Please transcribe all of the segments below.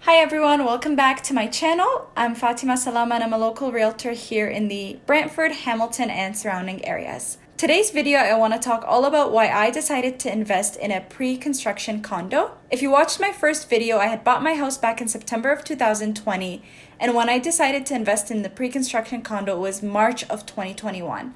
Hi everyone, welcome back to my channel. I'm Fatima.salama and I'm a local realtor here in the Brantford, Hamilton, and surrounding areas. Today's video, I want to talk all about why I decided to invest in a pre-construction condo. If you watched my first video, I had bought my house back in September of 2020, and when I decided to invest in the pre-construction condo, it was March of 2021.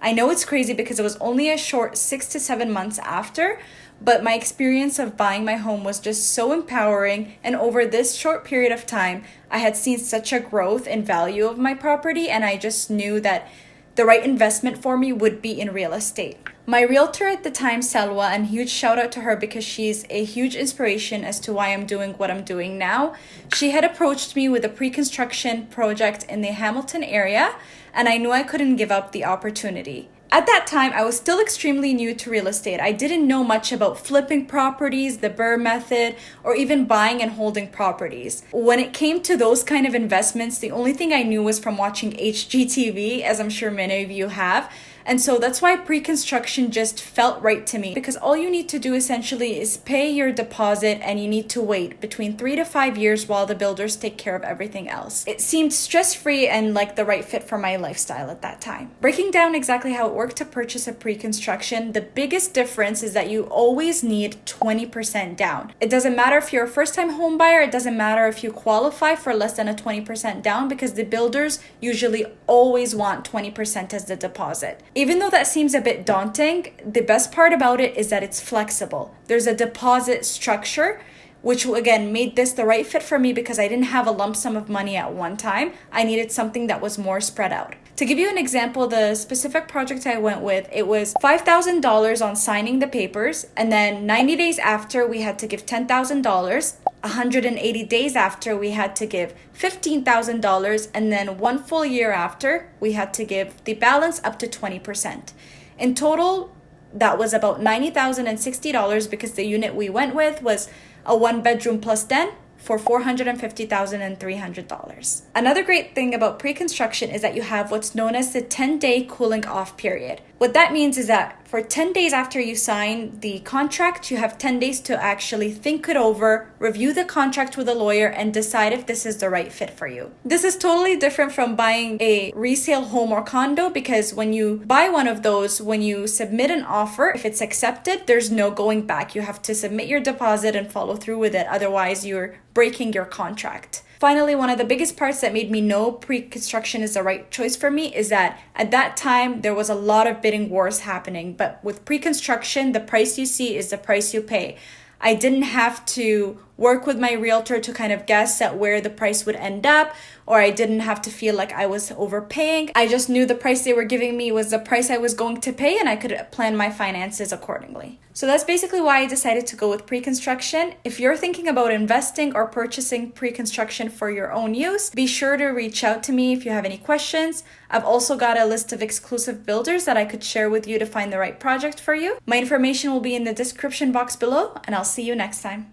I know it's crazy because it was only a short 6 to 7 months after, but my experience of buying my home was just so empowering, and over this short period of time, I had seen such a growth in value of my property, and I just knew that the right investment for me would be in real estate. My realtor at the time, Salwa, and huge shout out to her because she's a huge inspiration as to why I'm doing what I'm doing now. She had approached me with a pre-construction project in the Hamilton area, and I knew I couldn't give up the opportunity. At that time, I was still extremely new to real estate. I didn't know much about flipping properties, the BRRRR method, or even buying and holding properties. When it came to those kind of investments, the only thing I knew was from watching HGTV, as I'm sure many of you have. And so that's why pre-construction just felt right to me, because all you need to do essentially is pay your deposit and you need to wait between 3 to 5 years while the builders take care of everything else. It seemed stress-free and like the right fit for my lifestyle at that time. Breaking down exactly how it worked to purchase a pre-construction, the biggest difference is that you always need 20% down. It doesn't matter if you're a first-time home buyer, it doesn't matter if you qualify for less than a 20% down, because the builders usually always want 20% as the deposit. Even though that seems a bit daunting, the best part about it is that it's flexible. There's a deposit structure, which again made this the right fit for me because I didn't have a lump sum of money at one time. I needed something that was more spread out. To give you an example, the specific project I went with, it was $5,000 on signing the papers, and then 90 days after we had to give $10,000. 180 days after we had to give $15,000, and then 1 full year after we had to give the balance up to 20%. In total, that was about $90,060 because the unit we went with was a 1-bedroom plus den for $450,300. Another great thing about pre-construction is that you have what's known as the 10-day cooling off period. What that means is that for 10 days after you sign the contract, you have 10 days to actually think it over, review the contract with a lawyer, and decide if this is the right fit for you. This is totally different from buying a resale home or condo, because when you buy one of those, when you submit an offer, if it's accepted, there's no going back. You have to submit your deposit and follow through with it. Otherwise, you're breaking your contract. Finally, one of the biggest parts that made me know pre-construction is the right choice for me is that at that time, there was a lot of bidding wars happening. But with pre-construction, the price you see is the price you pay. I didn't have to work with my realtor to kind of guess at where the price would end up, or I didn't have to feel like I was overpaying. I just knew the price they were giving me was the price I was going to pay, and I could plan my finances accordingly. So that's basically why I decided to go with pre-construction. If you're thinking about investing or purchasing pre-construction for your own use, be sure to reach out to me if you have any questions. I've also got a list of exclusive builders that I could share with you to find the right project for you. My information will be in the description box below, and I'll see you next time.